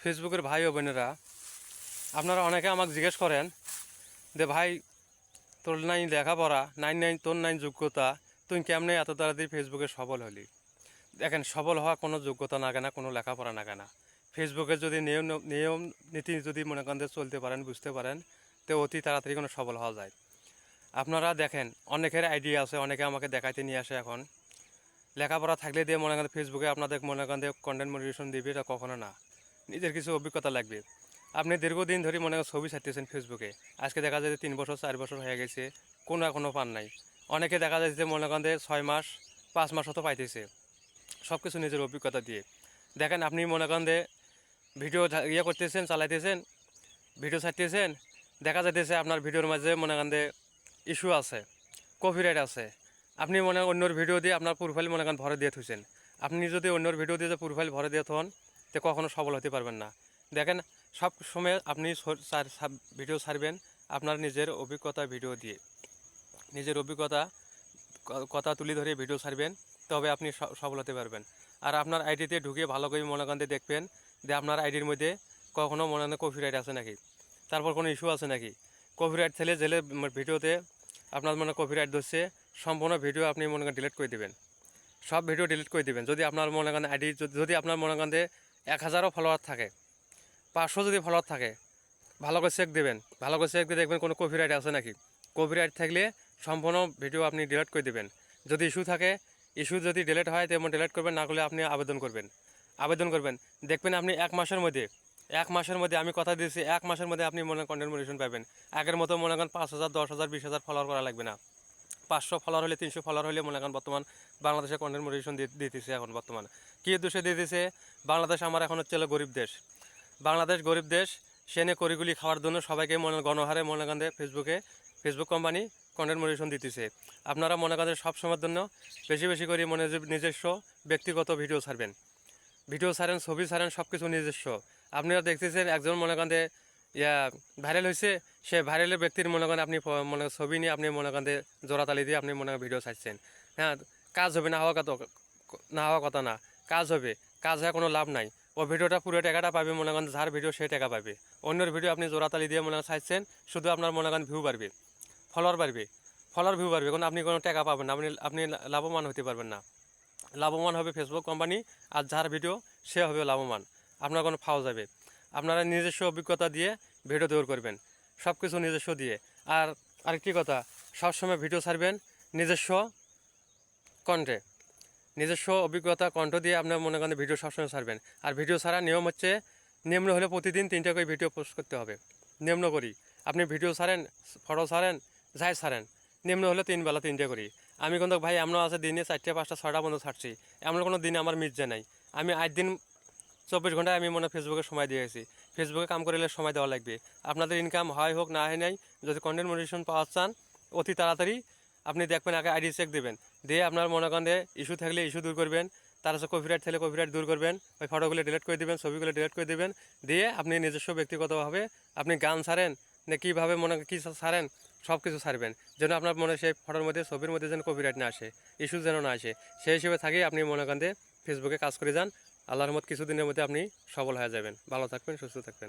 ফেসবুকের ভাই ও বোনেরা, আপনারা অনেকে আমাকে জিজ্ঞেস করেন যে ভাই, তোর নাই লেখাপড়া, তোর নাই যোগ্যতা, তুই কেমনে এত তাড়াতাড়ি ফেসবুকে সফল হলি? দেখেন, সফল হওয়া কোনো যোগ্যতা না কেনা, কোনো লেখাপড়া না কেনা। ফেসবুকের যদি নিয়ম নীতি যদি মনে করেন চলতে পারেন, বুঝতে পারেন, তো অতি তাড়াতাড়ি কোনো সফল হওয়া যায়। আপনারা দেখেন, অনেকের আইডিয়া আছে, অনেকে আমাকে দেখাইতে নিয়ে আসে। এখন লেখাপড়া থাকলে দিয়ে মনে করেন ফেসবুকে আপনাদের মনে করেন কন্টেন্ট মনিটেশন দিবে, এটা কখনো না। নিজের কিছু অভিজ্ঞতা লাগবে। আপনি দীর্ঘদিন ধরে মনে করেন ছবি ছাড়তেছেন ফেসবুকে, আজকে দেখা যায় যে 3 বছর 4 বছর হয়ে গেছে, কোনো এখনও পান নাই। অনেকে দেখা যায় যে মনে করেন 6 মাস 5 মাস হতো পাইতেছে, সব কিছু নিজের অভিজ্ঞতা দিয়ে। দেখেন, আপনি মনে করেন ভিডিও করতেছেন, চালাইতেছেন, ভিডিও ছাড়তেছেন, দেখা যাইতেছে আপনার ভিডিওর মাঝে মনে করেন ইস্যু আছে, কপিরাইট আছে। আপনি মনে অন্যর ভিডিও দিয়ে আপনার প্রোফাইল মনে করেন ভরে দিয়ে থুইছেন। আপনি যদি অন্যর ভিডিও দিয়ে যে প্রোফাইল ভরে দিয়ে থন, তো কখনো সফল হতে পারবেন না। দেখেন, সব সময় আপনি ভিডিও ছাড়বেন আপনার নিজের অভিজ্ঞতা ভিডিও দিয়ে, নিজের অভিজ্ঞতা কথা তুলে ধরে ভিডিও ছাড়বেন, তবে আপনি সফল হতে পারবেন। আর আপনার আইডিতে ঢুকে ভালো করে মনে করেন দেখবেন যে আপনার আইডির মধ্যে কখনো মনে করেন কপিরাইট আছে নাকি, তারপর কোনো ইস্যু আছে নাকি। কপিরাইট ছেলে জেলে ভিডিওতে আপনার মনে কপিরাইট ধরছে, সম্পূর্ণ ভিডিও আপনি মনে করেন ডিলিট করে দেবেন, সব ভিডিও ডিলিট করে দেবেন। যদি আপনার মনে করেন আইডি যদি আপনার মনে করেন 1000ও ফলোয়ার থাকে, 500 যদি ফলোয়ার থাকে, ভালো করে চেক দেবেন, ভালো করে চেক দিয়ে দেখবেন কোনো কপিরাইট আছে নাকি। কপিরাইট থাকলে সম্পূর্ণ ভিডিও আপনি ডিলিট করে দেবেন। যদি ইস্যু থাকে, ইস্যু যদি ডিলিট হয় তেমন ডিলিট করবেন, না করলে আপনি আবেদন করবেন। দেখবেন আপনি 1 মাসের মধ্যে আমি কথা দিয়েছি, 1 মাসের মধ্যে আপনি মনে কন্টেন্ট মনিটেশন পাবেন। আগের মতো মনে করেন 5000 10,000 20,000 ফলোয়ার করা লাগবে না। 500 ফলোয়ার হলে 300 ফলোয়ার হলে মনে করেন বর্তমান বাংলাদেশে কন্টেন্ট মনিটেশন দিতেছে। এখন বর্তমান কী উদ্দেশ্যে দিতেছে? বাংলাদেশ আমার এখন হচ্ছে গরিব দেশ, বাংলাদেশ গরিব দেশ, সেনে করিগুলি খাওয়ার জন্য সবাইকে গণহারে মনে করেন ফেসবুক কোম্পানি কন্টেন্ট মনিটেশন দিতেছে। আপনারা মনে করেন সবসময়ের জন্য বেশি বেশি করে নিজস্ব ব্যক্তিগত ভিডিও ছাড়বেন, ছবি ছাড়েন, সব কিছু নিজস্ব। আপনারা দেখতেছেন একজন মনে করেন ভাইরাল হয়েছে, সে ভাইরালের ব্যক্তির মনে করেন আপনি ছবি নিয়ে আপনি মনে করেন জোড়াতালি দিয়ে আপনি মনে করেন ভিডিও ছাড়ছেন। হ্যাঁ, কাজ হবে না, হওয়া কথা না, কাজ হবে, কাজ হয়ে কোনো লাভ নাই। ও ভিডিওটা পুরো টাকাটা পাবে মনে করেন, যার ভিডিও সে টাকা পাবে। অন্যের ভিডিও আপনি জোড়াতালি দিয়ে মনে করেন ছাড়ছেন, শুধু আপনার মনে করেন ভিউ বাড়বে, ফলোয়ার ভিউ বাড়বে, কোনো আপনি কোনো টাকা পাবেন না, আপনি লাভবান হতে পারবেন না। লাভবান হবে ফেসবুক কোম্পানি, আর যার ভিডিও সে হবে লাভবান, আপনার কোনো ফাও যাবে। আপনারা নিজস্ব অভিজ্ঞতা দিয়ে ভিডিও তৈরি করবেন, সব কিছু নিজস্ব দিয়ে। আর আরেকটি কথা, সবসময় ভিডিও ছাড়বেন নিজস্ব কণ্ঠে, নিজস্ব অভিজ্ঞতা কণ্ঠ দিয়ে আপনার মনে করেন ভিডিও সবসময় ছাড়বেন। আর ভিডিও ছাড়ার নিয়ম হচ্ছে, নিম্ন হলে প্রতিদিন 3টা করে ভিডিও পোস্ট করতে হবে। নিম্ন করি আপনি ভিডিও ছাড়েন, ফটো ছাড়েন, যাই ছাড়েন, নিম্ন হলে 3 বেলা 3টে করি। আমি কিন্তু ভাই এমনও আছে দিনে 4টে 5টা 6টা পর্যন্ত ছাড়ছি, এমন কোনো দিনে আমার মিস যায় নাই। আমি 8 দিন 24 ঘন্টায় আমি মনে ফেসবুকে সময় দিয়েছি। ফেসবুকে কাম করলে সময় দেওয়া লাগবে। আপনাদের ইনকাম হয় হোক না হয় নাই, যদি কন্টেন্ট মনিটেশন পাওয়া চান অতি তাড়াতাড়ি আপনি দেখবেন, আগে আইডি চেক দেবেন, দিয়ে আপনার মনে করেন ইস্যু থাকলে ইস্যু দূর করবেন, তার সাথে কপিরাইট থাকলে কপিরাইট দূর করবেন, ওই ফটোগুলো ডিলিট করে দেবেন, ছবিগুলো ডিলিট করে দেবেন, দিয়ে আপনি নিজস্ব ব্যক্তিগতভাবে আপনি গান ছাড়েন না কীভাবে মনে কী ছাড়েন, সব কিছু ছাড়বেন, যেন আপনার মনে সেই ফটোর মধ্যে ছবির মধ্যে যেন কপিরাইট না আসে, ইস্যু যেন না আসে। সেই হিসেবে থাকি আপনি মনে করেন ফেসবুকে কাজ করে যান। আল্লাহর রহমত কিছুদিনের মধ্যে আপনি সফল হয়ে যাবেন। ভালো থাকবেন, সুস্থ থাকবেন।